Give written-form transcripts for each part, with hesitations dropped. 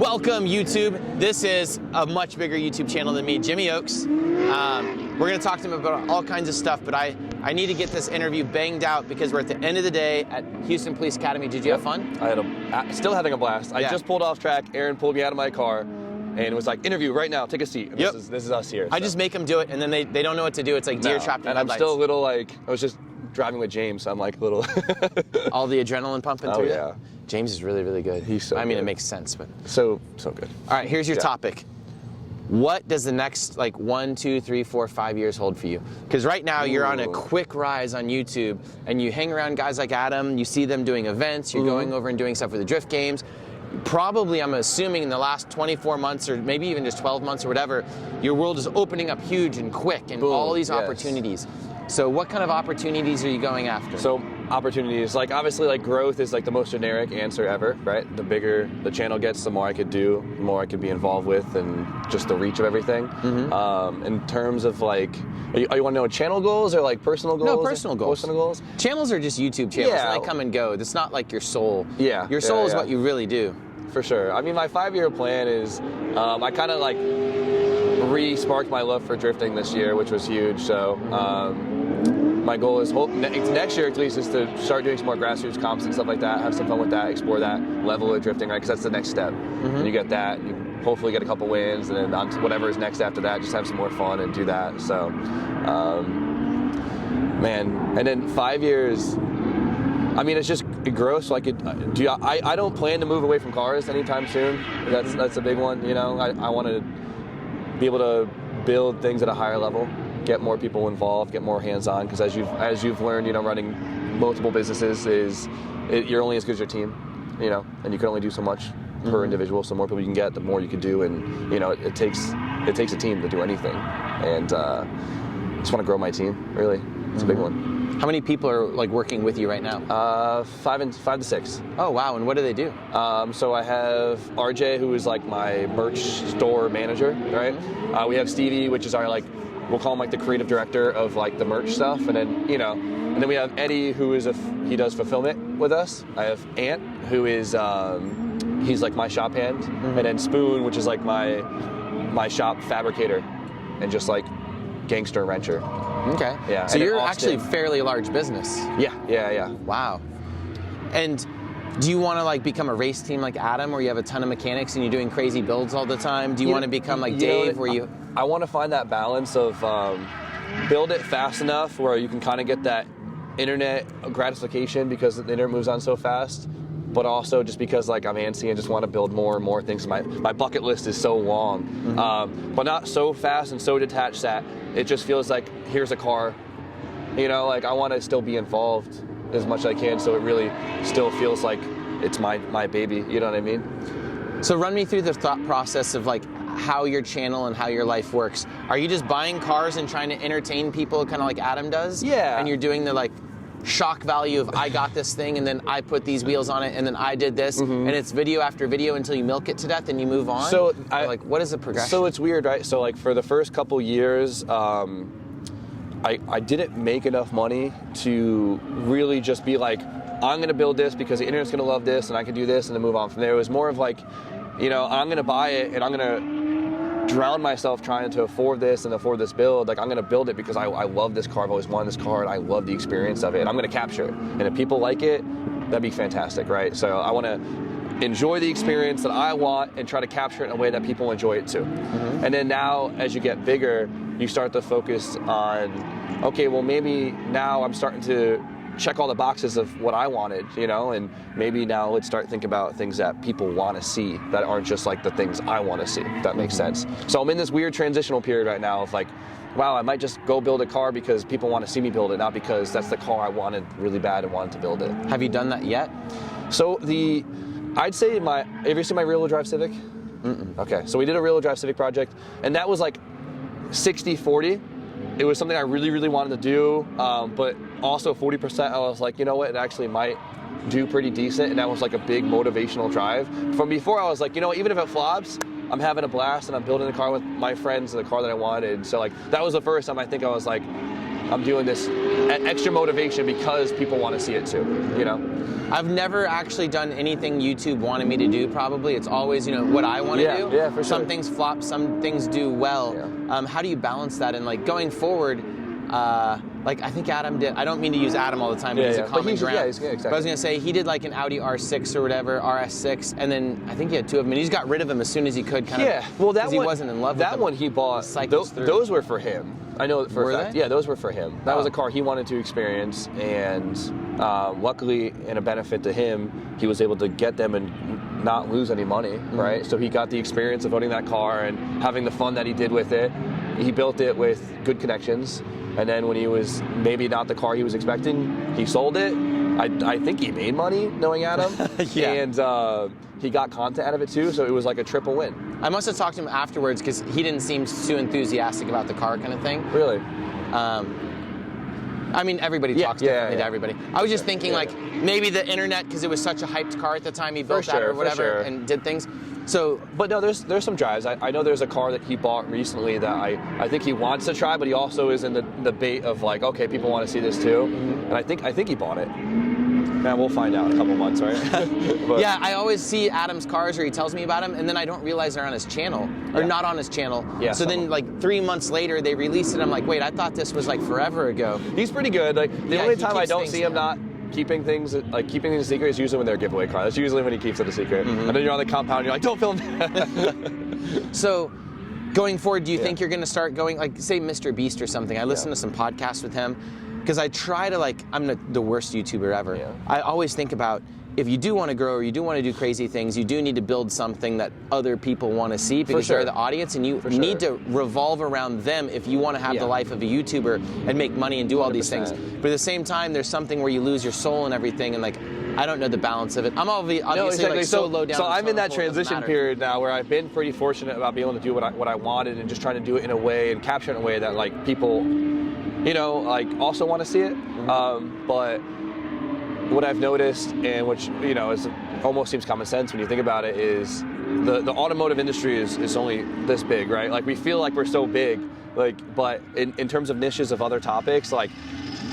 Welcome, YouTube. This is a much bigger YouTube channel than me, Jimmy Oaks. We're going to talk to him about all kinds of stuff, but I need to get this interview banged out because we're at the end of the day at Houston Police Academy. Did you have fun? Still having a blast. I just pulled off track. Aaron pulled me out of my car and was like, interview right now, take a seat. And this is us here. I just make them do it, and then they don't know what to do. It's like deer trapped in and headlights. I'm still a little like, I was just driving with James, so I'm like a little. All the adrenaline pumping through. Yeah. James is really, really good. He's so I mean, good. it makes sense, but. So good. All right, here's your topic. What does the next 1, 2, 3, 4, 5 years hold for you? Because right now you're on a quick rise on YouTube, and you hang around guys like Adam, you see them doing events, you're going over and doing stuff with the drift games. Probably, I'm assuming in the last 24 months or maybe even just 12 months or whatever, your world is opening up huge and quick and all these opportunities. So what kind of opportunities are you going after? So opportunities, obviously growth is the most generic answer ever, right? The bigger the channel gets, the more I could do, the more I could be involved with, and just the reach of everything. In terms of you want to know channel goals or personal goals? No, personal goals. Personal goals? Channels are just YouTube channels, Yeah. and they come and go. It's not like your soul. Yeah. Your soul is what you really do. For sure. I mean, my 5-year plan is, I kind of re-sparked my love for drifting this year, which was huge. So my goal is next year at least is to start doing some more grassroots comps and stuff like that, have some fun with that, explore that level of drifting, right? Because that's the next step. And you get that, you hopefully get a couple wins, and then on to whatever is next after that, just have some more fun and do that. So, man, and then 5 years. I mean, it's just gross. I don't plan to move away from cars anytime soon. That's a big one. You know, I want to be able to build things at a higher level, get more people involved, get more hands-on. Because as you've learned, running multiple businesses you're only as good as your team. And you can only do so much per individual. So the more people you can get, the more you can do. And it takes a team to do anything. And I just want to grow my team. Really, it's a big one. How many people are working with you right now? 5 to 6. Oh wow! And what do they do? So I have RJ, who is my merch store manager, right? We have Stevie, which is our we'll call him the creative director of the merch stuff, and then and then we have Eddie, who is he does fulfillment with us. I have Ant, who is he's my shop hand, and then Spoon, which is my shop fabricator, and just gangster wrencher. Okay. Yeah. So you're actually fairly large business. Yeah. Wow. And do you want to become a race team like Adam, where you have a ton of mechanics and you're doing crazy builds all the time? Do you want to become like Dave, where you? I want to find that balance of build it fast enough where you can kind of get that internet gratification because the internet moves on so fast, but also just because I'm antsy and just want to build more and more things. My bucket list is so long, but not so fast and so detached that it just feels like here's a car. I want to still be involved as much as I can, so it really still feels like it's my baby. You know what I mean? So run me through the thought process of how your channel and how your life works. Are you just buying cars and trying to entertain people, kind of like Adam does? Yeah. And you're doing the shock value of I got this thing and then I put these wheels on it and then I did this, and it's video after video until you milk it to death and you move on? So what is the progression? So it's weird, right? So for the first couple years, I didn't make enough money to really just be I'm gonna build this because the internet's gonna love this and I can do this and then move on from there. It was more of I'm gonna buy it and I'm gonna drown myself trying to afford this and afford this build. I'm gonna build it because I love this car. I've always wanted this car and I love the experience of it. And I'm gonna capture it. And if people like it, that'd be fantastic, right? So I wanna enjoy the experience that I want and try to capture it in a way that people enjoy it too. And then now, as you get bigger, you start to focus on, okay, well maybe now I'm starting to check all the boxes of what I wanted, and maybe now let's start thinking about things that people want to see that aren't just the things I want to see, if that makes sense. So I'm in this weird transitional period right now of wow, I might just go build a car because people want to see me build it, not because that's the car I wanted really bad and wanted to build it. Have you done that yet? So I'd say have you seen my rear-wheel drive Civic? Okay, so we did a rear-wheel drive Civic project, and that was 60-40. It was something I really, really wanted to do, but also 40% I was you know what, it actually might do pretty decent, and that was a big motivational drive. From before I was even if it flops, I'm having a blast and I'm building a car with my friends and the car that I wanted. So that was the first time I think I was I'm doing this extra motivation because people want to see it too, you know? I've never actually done anything YouTube wanted me to do, probably. It's always, what I want to do. Yeah, for sure. Some things flop, some things do well. Yeah. How do you balance that? And like going forward, I think Adam did, I don't mean to use Adam all the time, but he's a common ground. Yeah, exactly. But I was going to say, he did like an Audi R6 or whatever, RS6, and then I think he had 2 of them, and he just got rid of them as soon as he could, well, that one, he wasn't in love with them. That one he bought, those were for him. I know for a fact. They? Yeah, those were for him. That was a car he wanted to experience, and luckily, in a benefit to him, he was able to get them and not lose any money, right? So he got the experience of owning that car and having the fun that he did with it. He built it with good connections, and then when he was maybe not the car he was expecting, he sold it. I think he made money knowing Adam, and he got content out of it too, so it was like a triple win. I must have talked to him afterwards because he didn't seem too enthusiastic about the car kind of thing. Really? I mean, everybody talks differently to everybody. I was just thinking like maybe the internet, because it was such a hyped car at the time he built that or whatever and did things. So, but no, there's some drives. I know there's a car that he bought recently that I think he wants to try, but he also is in the bait of like, okay, people want to see this too, and I think he bought it. Man, we'll find out in a couple months, right? Yeah, I always see Adam's cars, or he tells me about them, and then I don't realize they're on his channel, or not on his channel. Yeah, so then, like 3 months later, they release it. I'm like, wait, I thought this was like forever ago. He's pretty good. Like the only time I don't see him not keeping things a secret is usually when they're a giveaway car. That's usually when he keeps it a secret. And then you're on the compound, and you're like, don't film. So, going forward, do you think you're going to start going, like, say, Mr. Beast or something? I listen to some podcasts with him, because I try to, like, I'm the worst YouTuber ever. Yeah. I always think about, if you do want to grow or you do want to do crazy things, you do need to build something that other people want to see, because they're the audience, and you need to revolve around them if you want to have the life of a YouTuber and make money and do all 100%. These things. But at the same time, there's something where you lose your soul and everything, and like, I don't know the balance of it. I'm obviously like so low down. So I'm in that transition period now where I've been pretty fortunate about being able to do what I wanted, and just trying to do it in a way and capture it in a way that like people, like also want to see it. But what I've noticed, and which is almost seems common sense when you think about it, is the automotive industry is only this big, right? Like we feel like we're so big, but in terms of niches of other topics, like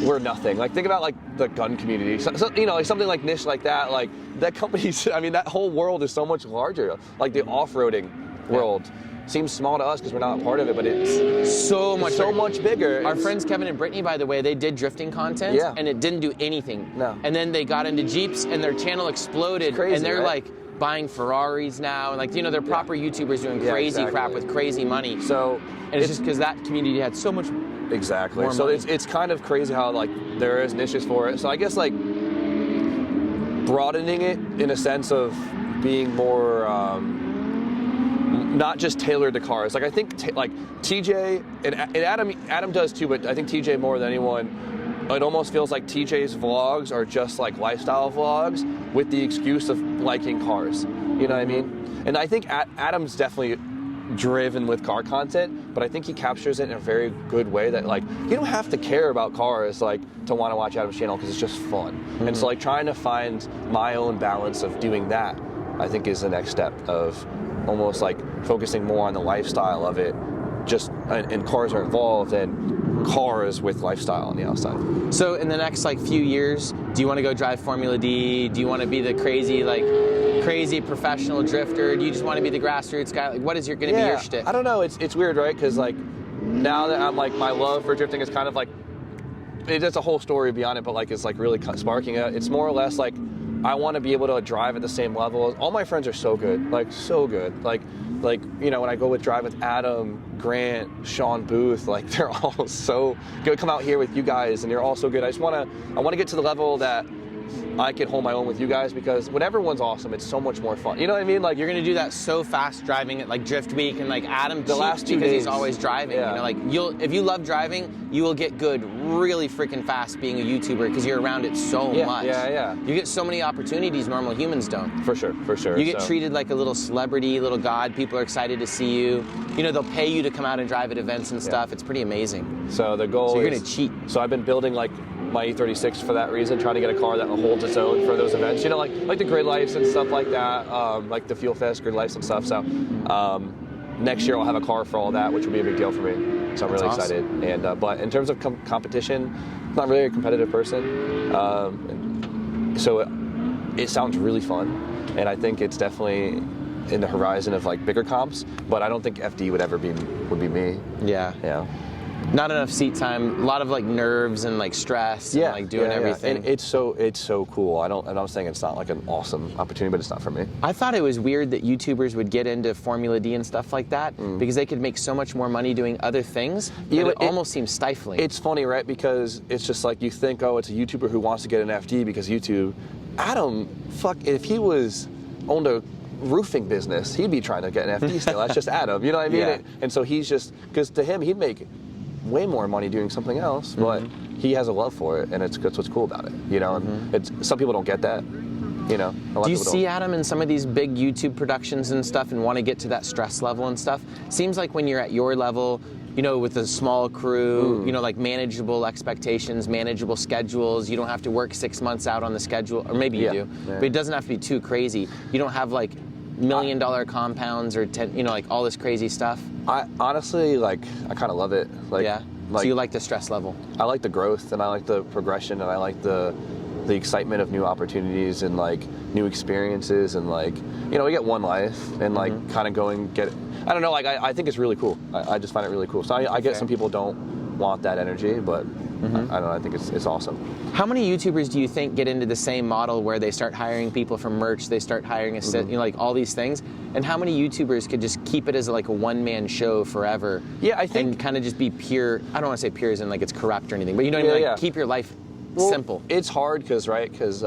we're nothing. Like think about like the gun community, like something like niche like that company's. I mean, that whole world is so much larger. Like the off-roading world seems small to us because we're not a part of it, but it's so much bigger. Our friends Kevin and Brittany, by the way, they did drifting content, and it didn't do anything. No. And then they got into Jeeps, and their channel exploded, it's crazy, and they're right? like buying Ferraris now, and like they're proper YouTubers doing crazy crap with crazy money. So, and it's just because that community had so much. Exactly. More so money. it's kind of crazy how like there is niches for it. So I guess like broadening it in a sense of being more. Not just tailored to cars. Like I think TJ and Adam does too, but I think TJ more than anyone, it almost feels like TJ's vlogs are just like lifestyle vlogs with the excuse of liking cars. You know what I mean? And I think Adam's definitely driven with car content, but I think he captures it in a very good way that like you don't have to care about cars like to want to watch Adam's channel because it's just fun. And so like trying to find my own balance of doing that, I think is the next step of almost like focusing more on the lifestyle of it, just and cars are involved and cars with lifestyle on the outside. So in the next like few years, do you want to go drive Formula D? Do you want to be the crazy professional drifter? Do you just want to be the grassroots guy? Like what is going to be your shtick? I don't know. It's weird, right? Because like now that I'm like my love for drifting is kind of like it's a whole story beyond it, but like it's like really sparking it. It's more or less like I want to be able to drive at the same level. All my friends are so good, like so good. Like when I go drive with Adam, Grant, Sean Booth, like they're all so good. Come out here with you guys, and you're all so good. I want to get to the level that I can hold my own with you guys, because when everyone's awesome, it's so much more fun. You know what I mean? Like you're gonna do that so fast driving at like Drift Week, and like Adam the last 2 because days he's always driving. Yeah. Like if you love driving, you will get good really freaking fast being a YouTuber because you're around it so much. Yeah. You get so many opportunities normal humans don't. For sure. You get treated like a little celebrity, little god. People are excited to see you. They'll pay you to come out and drive at events and stuff. It's pretty amazing. So the goal you're gonna cheat. So I've been building like my E36 for that reason, trying to get a car that holds its own for those events. Like the grid lights and stuff like that, like the Fuel Fest grid lights and stuff. So next year I'll have a car for all that, which will be a big deal for me. So I'm really That's excited. awesome. And but in terms of competition, I'm not really a competitive person. So it sounds really fun, and I think it's definitely in the horizon of like bigger comps. But I don't think FD would be me. Yeah. Yeah. Not enough seat time, a lot of like nerves and like stress and like doing everything. And it's so cool. I'm saying it's not like an awesome opportunity, but it's not for me. I thought it was weird that YouTubers would get into Formula D and stuff like that because they could make so much more money doing other things. Yeah, It but almost seems stifling. It's funny, right? Because it's just like you think, oh, it's a YouTuber who wants to get an FD because YouTube. Adam, if he owned a roofing business, he'd be trying to get an FD still. That's just Adam, you know what I mean? Yeah. And so he's just, because to him, he'd make way more money doing something else, but he has a love for it, and that's what's cool about it, you know? And some people don't get that, you know? Do you see Adam in some of these big YouTube productions and stuff and want to get to that stress level and stuff? Seems like when you're at your level, you know, with a small crew, you know, like manageable expectations, manageable schedules, you don't have to work 6 months out on the schedule, or maybe you do, but it doesn't have to be too crazy. You don't have like $1 million compounds or 10, you know, like all this crazy stuff. I honestly, like, I kind of love it. Like, Yeah. Like, So you like the stress level? I like the growth, and I like the progression, and I like the excitement of new opportunities and like new experiences, and like, you know, we get one life, and like kind of going get. I don't know. Like, I think it's really cool. I just find it really cool. So I get some people don't want that energy, but I don't know. I think it's awesome. How many YouTubers do you think get into the same model where they start hiring people for merch, they start hiring you know, like all these things, and how many YouTubers could just keep it as like a one-man show forever? Yeah, I think, and kind of just be pure. I don't want to say pure as in like it's corrupt or anything, but you know what I mean? Like keep your life simple. It's hard because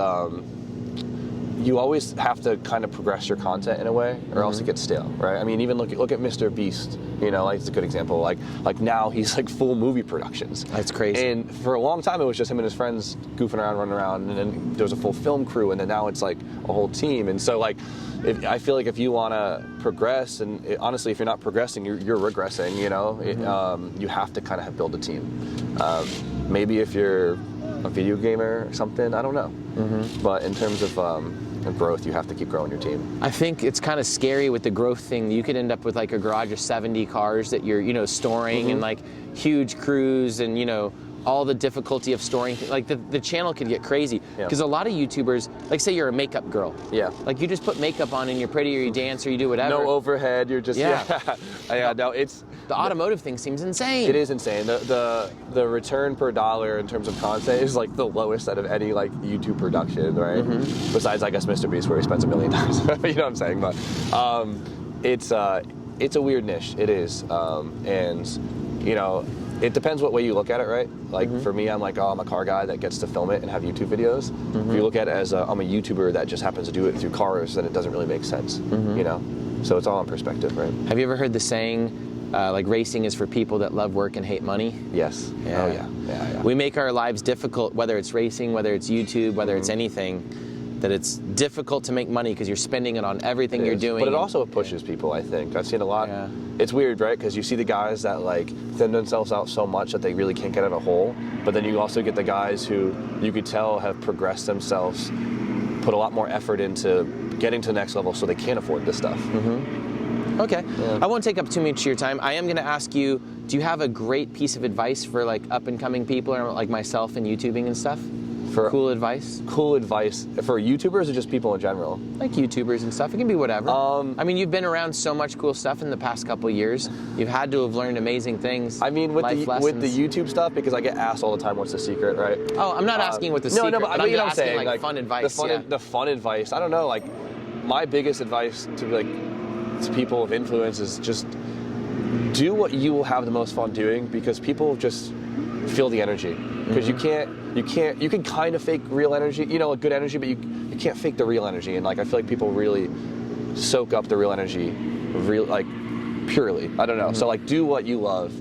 you always have to kind of progress your content in a way, or else it gets stale, right? I mean, even look at Mr. Beast. You know, like, it's a good example. Like now he's like full movie productions. That's crazy. And for a long time, it was just him and his friends goofing around, running around, and then there was a full film crew, and then now it's like a whole team. And so like, I feel like if you want to progress, and honestly, if you're not progressing, you're regressing. You know, you have to kind of build a team. Maybe if you're a video gamer or something, I don't know. But in terms of growth, you have to keep growing your team. I think it's kind of scary with the growth thing. You could end up with like a garage of 70 cars that you're, you know, storing and like huge crews and, you know, all the difficulty of storing. Like the channel could get crazy because a lot of YouTubers, like say you're a makeup girl. Yeah. Like you just put makeup on and you're pretty or you dance or you do whatever. No overhead. You're just no. It's the automotive thing seems insane. It is insane. The return per dollar in terms of content is like the lowest out of any like YouTube production, right? Besides, I guess, Mr. Beast, where he spends $1 million. You know what I'm saying? But it's a weird niche. It is, and you know, it depends what way you look at it, right? Like for me, I'm like, oh, I'm a car guy that gets to film it and have YouTube videos. If you look at it as I'm a YouTuber that just happens to do it through cars, then it doesn't really make sense, you know? So it's all in perspective, right? Have you ever heard the saying, like racing is for people that love work and hate money? Yes. Yeah. Oh yeah. We make our lives difficult, whether it's racing, whether it's YouTube, whether it's anything, that it's difficult to make money because you're spending it on everything you're doing. But it also pushes people, I think. I've seen a lot. Yeah. It's weird, right? Because you see the guys that like thin themselves out so much that they really can't get out of a hole. But then you also get the guys who you could tell have progressed themselves, put a lot more effort into getting to the next level so they can't afford this stuff. Okay. Yeah. I won't take up too much of your time. I am going to ask you, do you have a great piece of advice for like up and coming people or like myself in YouTubing and stuff? For cool advice? Cool advice for YouTubers or just people in general? Like YouTubers and stuff. It can be whatever. I mean, you've been around so much cool stuff in the past couple years. You've had to have learned amazing things. I mean, with the YouTube stuff, because I get asked all the time, what's the secret, right? Oh, I'm not asking what the secret. No, but I'm you know what I'm asking saying, like fun advice. The fun advice. I don't know. Like, my biggest advice to people of influence is just do what you will have the most fun doing, because people just feel the energy. Because you can kind of fake real energy, you know, good energy, but you can't fake the real energy. And like, I feel like people really soak up the real energy, like purely. I don't know. So like, do what you love.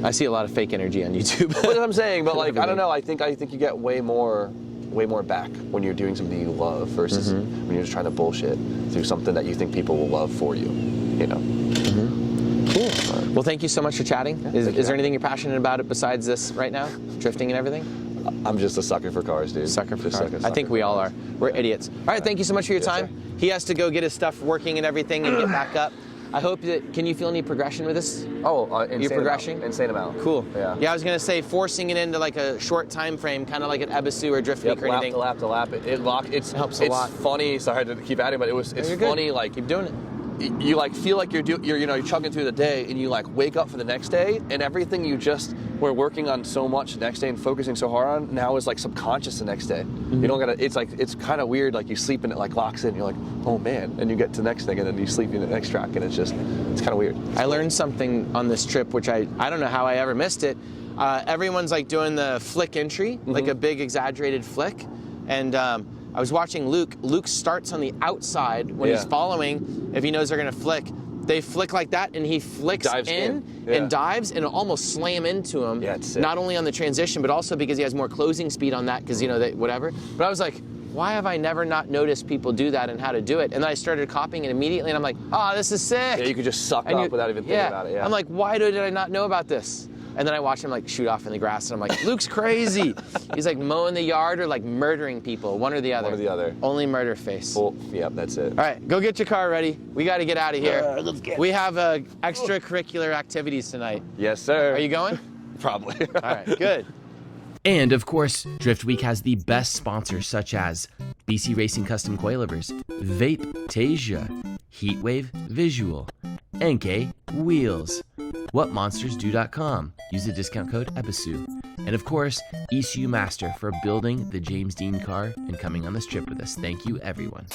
I see a lot of fake energy on YouTube. That's what I'm saying. But like, I don't know. I think you get way more back when you're doing something you love versus when you're just trying to bullshit through something that you think people will love for you. You know. Cool. Well, thank you so much for chatting. Is there anything you're passionate about besides this right now? Drifting and everything? I'm just a sucker for cars, dude. Sucker for cars. I think we all are. We're idiots. All right, thank you so much for your time. He has to go get his stuff working and everything and get back up. I hope that, can you feel any progression with this? Oh, insane You're progressing? amount. Insane amount. Cool. Yeah. Yeah, I was gonna say forcing it into like a short time frame, kind of like an Ebisu or Drift Yep, Week or lap anything. to lap to lap. It helps a lot. It's funny. Sorry to keep adding, but it's You're good. funny. Like Keep doing it. you like feel like you're chugging through the day, and you like wake up for the next day, and everything you just were working on so much the next day and focusing so hard on now is like subconscious the next day. You don't gotta. It's kind of weird. Like you sleep and it like locks in. You're like, oh man, and you get to the next thing, and then you sleep in the next track, and it's kind of weird. I learned something on this trip, which I don't know how I ever missed it. Everyone's like doing the flick entry, like a big exaggerated flick, and I was watching Luke. Luke starts on the outside when he's following. If he knows they're gonna flick, they flick like that, and he flicks Dives in. Yeah. and dives, and it'll almost slam into him. Yeah, it's sick. Not only on the transition, but also because he has more closing speed on that, because whatever. But I was like, why have I never not noticed people do that and how to do it? And then I started copying it immediately, and I'm like, oh, this is sick. Yeah, you could just suck up without even thinking about it. Yeah. I'm like, why did I not know about this? And then I watch him like shoot off in the grass, and I'm like, Luke's crazy. He's like mowing the yard or like murdering people, one or the other. One or the other. Only murder face. Well, yep, that's it. All right, go get your car ready. We got to get out of here. Let's get We have extracurricular activities tonight. Yes, sir. Are you going? Probably. All right, good. And of course, Drift Week has the best sponsors such as BC Racing Custom Coilovers, Vape Tasia, Heatwave Visual, NK Wheels, WhatMonstersDo.com. Use the discount code EBISU. And of course, ECU Master for building the James Dean car and coming on this trip with us. Thank you, everyone.